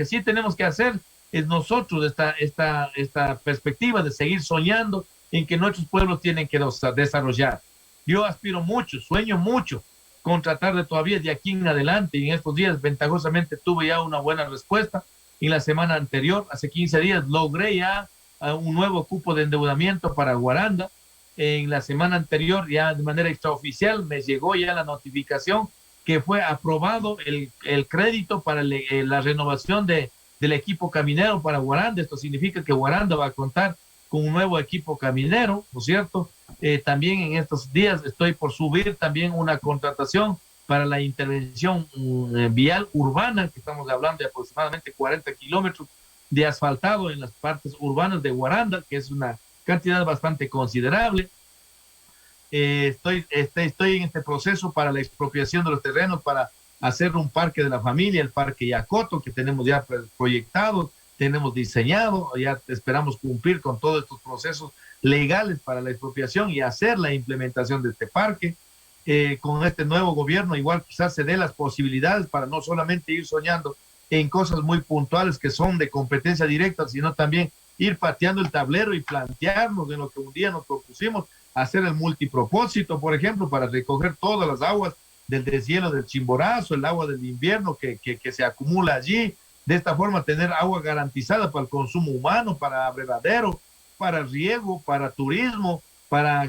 A: sí tenemos que hacer es nosotros esta perspectiva de seguir soñando en que nuestros pueblos tienen que desarrollar. Yo aspiro mucho, sueño mucho con tratar de todavía de aquí en adelante, y en estos días ventajosamente tuve ya una buena respuesta. En la semana anterior, hace 15 días, logré ya un nuevo cupo de endeudamiento para Guaranda. En la semana anterior, ya de manera extraoficial, me llegó ya la notificación que fue aprobado el crédito para la renovación del equipo caminero para Guaranda. Esto significa que Guaranda va a contar con un nuevo equipo caminero, ¿no es cierto? También en estos días estoy por subir también una contratación para la intervención vial urbana, que estamos hablando de aproximadamente 40 kilómetros de asfaltado en las partes urbanas de Guaranda, que es una cantidad bastante considerable. Estoy en este proceso para la expropiación de los terrenos para hacer un parque de la familia, el Parque Yacoto, que tenemos ya proyectado, tenemos diseñado, ya esperamos cumplir con todos estos procesos legales para la expropiación y hacer la implementación de este parque. Con este nuevo gobierno igual quizás se dé las posibilidades para no solamente ir soñando en cosas muy puntuales que son de competencia directa, sino también ir pateando el tablero y plantearnos en lo que un día nos propusimos, hacer el multipropósito, por ejemplo, para recoger todas las aguas del deshielo del Chimborazo, el agua del invierno que se acumula allí. De esta forma tener agua garantizada para el consumo humano, para abrevadero, para riego, para turismo, para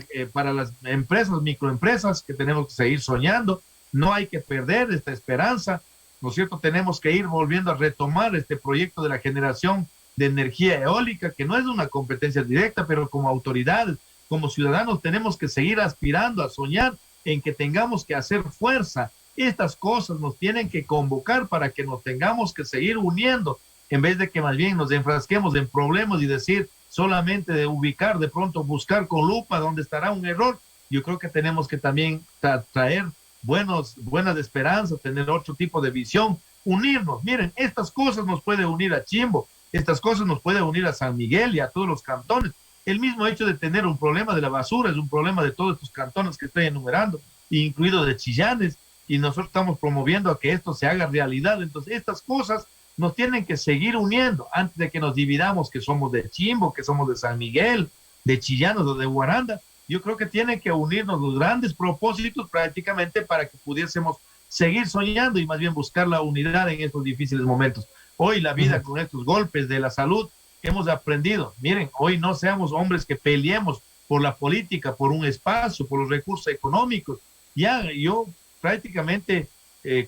A: las empresas, microempresas que tenemos que seguir soñando. No hay que perder esta esperanza, ¿no es cierto? Tenemos que ir volviendo a retomar este proyecto de la generación de energía eólica, que no es una competencia directa, pero como autoridades, como ciudadanos, tenemos que seguir aspirando a soñar en que tengamos que hacer fuerza. Estas cosas nos tienen que convocar para que nos tengamos que seguir uniendo, en vez de que más bien nos enfrasquemos en problemas y decir solamente de ubicar, de pronto buscar con lupa dónde estará un error. Yo creo que tenemos que también traer buenas esperanzas, tener otro tipo de visión, unirnos. Miren, estas cosas nos puede unir a Chimbo, estas cosas nos puede unir a San Miguel y a todos los cantones. El mismo hecho de tener un problema de la basura es un problema de todos estos cantones que estoy enumerando, incluido de Chillanes, y nosotros estamos promoviendo a que esto se haga realidad. Entonces, estas cosas nos tienen que seguir uniendo antes de que nos dividamos, que somos de Chimbo, que somos de San Miguel, de Chillanos o de Guaranda. Yo creo que tienen que unirnos los grandes propósitos prácticamente para que pudiésemos seguir soñando y más bien buscar la unidad en estos difíciles momentos. Hoy la vida con estos golpes de la salud hemos aprendido. Miren, hoy no seamos hombres que peleemos por la política, por un espacio, por los recursos económicos. Ya yo prácticamente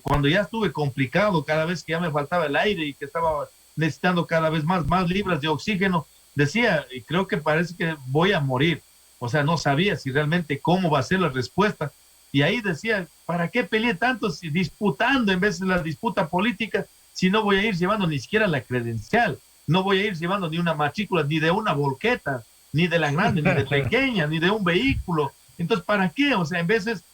A: cuando ya estuve complicado, cada vez que ya me faltaba el aire y que estaba necesitando cada vez más libras de oxígeno, decía, y creo que parece que voy a morir. O sea, no sabía si realmente cómo va a ser la respuesta. Y ahí decía, ¿para qué peleé tanto disputando en vez de la disputa política si no voy a ir llevando ni siquiera la credencial? No voy a ir llevando ni una matrícula, ni de una volqueta, ni de la grande, ni de pequeña, ni de un vehículo. Entonces, ¿para qué? O sea, en veces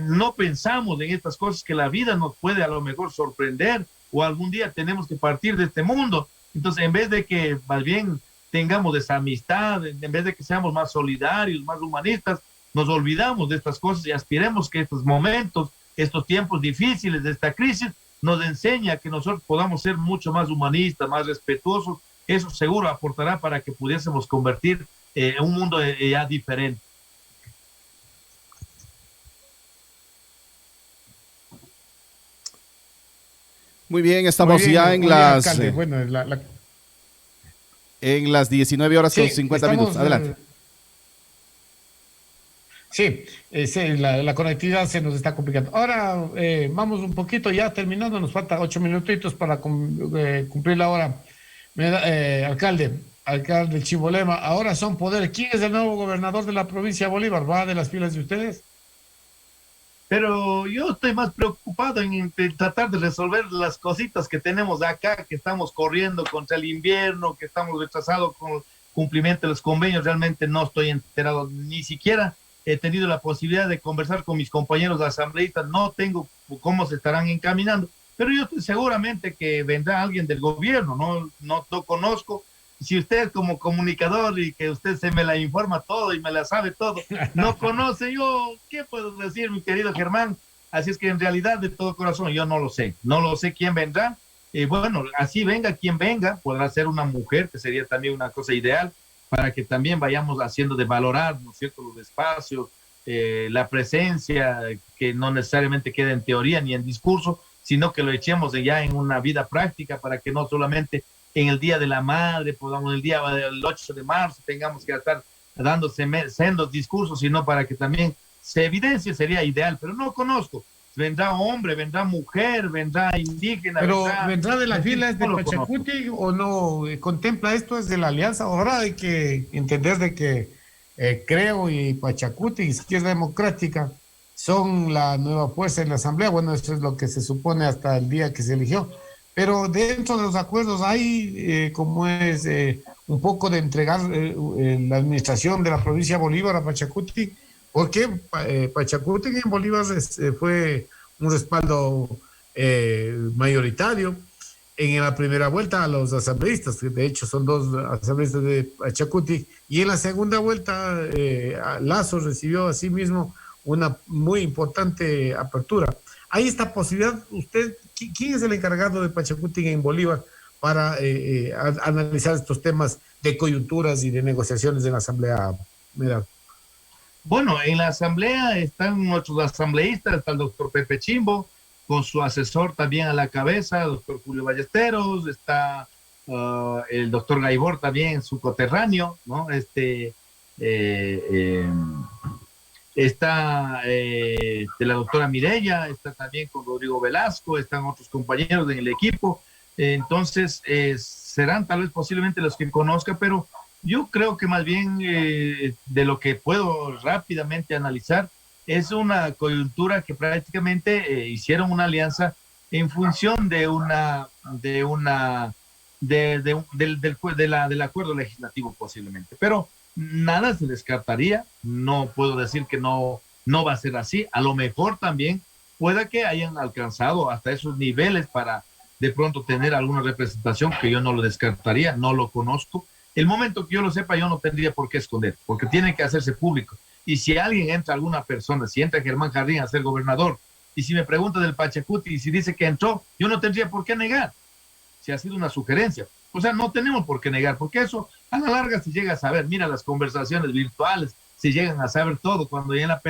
A: no pensamos en estas cosas, que la vida nos puede a lo mejor sorprender o algún día tenemos que partir de este mundo. Entonces, en vez de que más bien tengamos esa amistad, en vez de que seamos más solidarios, más humanistas, nos olvidamos de estas cosas y aspiremos que estos momentos, estos tiempos difíciles de esta crisis, nos enseña que nosotros podamos ser mucho más humanistas, más respetuosos. Eso seguro aportará para que pudiésemos convertir un mundo ya diferente.
C: Muy bien, estamos ya en las... Bueno, en las 19 horas con 50 minutos. Adelante.
B: Sí, la conectividad se nos está complicando. Ahora vamos un poquito ya terminando, nos falta 8 minutitos para cumplir la hora. Alcalde Chibolema, ahora son poderes. ¿Quién es el nuevo gobernador de la provincia de Bolívar? ¿Va de las filas de ustedes?
A: Pero yo estoy más preocupado en tratar de resolver las cositas que tenemos acá, que estamos corriendo contra el invierno, que estamos retrasados con el cumplimiento de los convenios. Realmente no estoy enterado, ni siquiera he tenido la posibilidad de conversar con mis compañeros asambleístas, no tengo cómo se estarán encaminando, pero yo estoy seguramente que vendrá alguien del gobierno, no conozco. Si usted como comunicador y que usted se me la informa todo y me la sabe todo, no conoce, yo, ¿qué puedo decir, mi querido Germán? Así es que en realidad de todo corazón yo no lo sé quién vendrá. Bueno, así venga quien venga, podrá ser una mujer, que sería también una cosa ideal, para que también vayamos haciendo de valorar, ¿no es cierto?, los espacios, la presencia, que no necesariamente quede en teoría ni en discurso, sino que lo echemos ya en una vida práctica, para que no solamente en el Día de la Madre, podamos el día del 8 de marzo, tengamos que estar dando sendos discursos, sino para que también se evidencie, sería ideal, pero no conozco. Vendrá hombre, vendrá mujer, vendrá indígena.
B: Pero vendrá de las filas de Pachacuti o no contempla esto, es de la alianza. Ahora hay que entender de que Creo y Pachacuti, Izquierda Democrática, son la nueva fuerza en la Asamblea. Bueno, eso es lo que se supone hasta el día que se eligió. Pero dentro de los acuerdos hay, como es, un poco de entregar la administración de la provincia de Bolívar a Pachacuti, porque Pachacuti en Bolívar fue un respaldo mayoritario en la primera vuelta a los asambleístas, que de hecho son 2 asambleístas de Pachacuti, y en la segunda vuelta Lazo recibió asimismo una muy importante apertura. ¿Hay esta posibilidad? ¿Usted, quién es el encargado de Pachacuti en Bolívar para analizar estos temas de coyunturas y de negociaciones en la Asamblea? Mira.
A: Bueno, en la asamblea están nuestros asambleístas, está el doctor Pepe Chimbo, con su asesor también a la cabeza, el doctor Julio Ballesteros, está el doctor Gaibor también, su coterráneo, ¿no? Eh, está de la doctora Mireya, está también con Rodrigo Velasco, están otros compañeros en el equipo, entonces serán tal vez posiblemente los que conozca, pero yo creo que más bien de lo que puedo rápidamente analizar es una coyuntura que prácticamente hicieron una alianza en función del acuerdo legislativo posiblemente, pero nada se descartaría, no puedo decir que no va a ser así, a lo mejor también pueda que hayan alcanzado hasta esos niveles para de pronto tener alguna representación, que yo no lo descartaría, no lo conozco. El momento que yo lo sepa, yo no tendría por qué esconder, porque tiene que hacerse público. Y si alguien entra, alguna persona, si entra Germán Jardín a ser gobernador, y si me pregunta del Pachacuti y si dice que entró, yo no tendría por qué negar, si ha sido una sugerencia. O sea, no tenemos por qué negar, porque eso a la larga se llega a saber. Mira, las conversaciones virtuales se llegan a saber todo. Cuando ya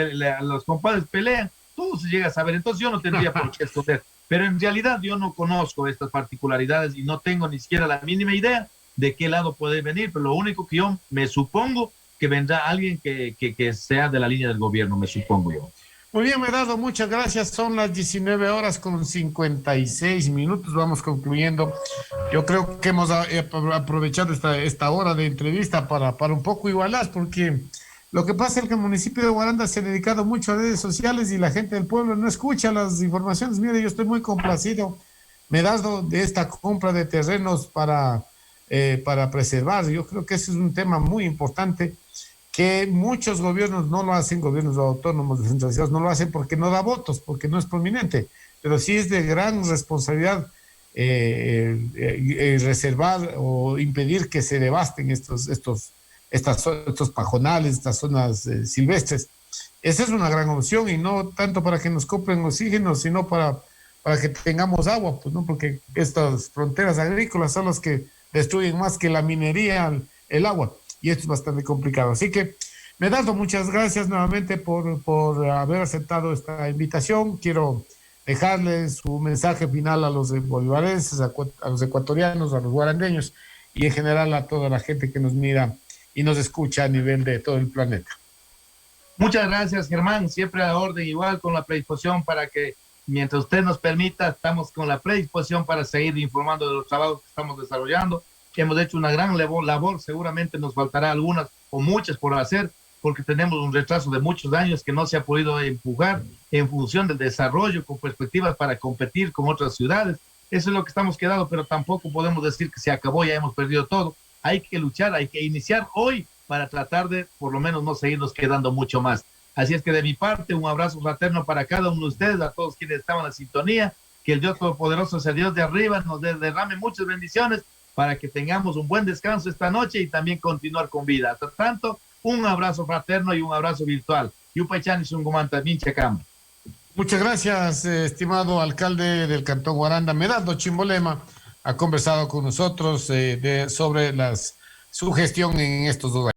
A: los compadres pelean, todo se llega a saber. Entonces yo no tendría por qué esconder. Pero en realidad yo no conozco estas particularidades y no tengo ni siquiera la mínima idea de qué lado puede venir, pero lo único que yo me supongo que vendrá alguien que sea de la línea del gobierno, me supongo yo.
B: Muy bien, Medardo, muchas gracias. Son las 19:56. Vamos concluyendo. Yo creo que hemos aprovechado esta hora de entrevista para un poco igualar, porque lo que pasa es que el municipio de Guaranda se ha dedicado mucho a redes sociales y la gente del pueblo no escucha las informaciones. Mire, yo estoy muy complacido, Medardo, de esta compra de terrenos para preservar. Yo creo que ese es un tema muy importante, que muchos gobiernos no lo hacen, gobiernos autónomos descentralizados no lo hacen porque no da votos, porque no es prominente, pero sí es de gran responsabilidad reservar o impedir que se devasten estos pajonales, estas zonas silvestres. Esa es una gran opción, y no tanto para que nos compren oxígeno, sino para que tengamos agua, pues, ¿no? Porque estas fronteras agrícolas son las que destruyen más que la minería el agua, y esto es bastante complicado. Así que, Medardo, muchas gracias nuevamente por haber aceptado esta invitación. Quiero dejarles su mensaje final a los bolivarenses, a los ecuatorianos, a los guarandeños y en general a toda la gente que nos mira y nos escucha a nivel de todo el planeta.
A: Muchas gracias, Germán. Siempre a la orden, igual con la predisposición para que, mientras usted nos permita, estamos con la predisposición para seguir informando de los trabajos que estamos desarrollando. Hemos hecho una gran labor, seguramente nos faltará algunas o muchas por hacer, porque tenemos un retraso de muchos años que no se ha podido empujar en función del desarrollo, con perspectivas para competir con otras ciudades. Eso es lo que estamos quedando, pero tampoco podemos decir que se acabó, ya hemos perdido todo. Hay que luchar, hay que iniciar hoy para tratar de, por lo menos, no seguirnos quedando mucho más. Así es que de mi parte, un abrazo fraterno para cada uno de ustedes, a todos quienes estaban en la sintonía. Que el Dios Todopoderoso, sea Dios de arriba, nos derrame muchas bendiciones para que tengamos un buen descanso esta noche y también continuar con vida. Hasta tanto, un abrazo fraterno y un abrazo virtual. Yupaychani Sungumanta, Minchacam.
B: Muchas gracias, estimado alcalde del Cantón Guaranda. Medardo Chimbolema ha conversado con nosotros sobre su gestión en estos 2 años.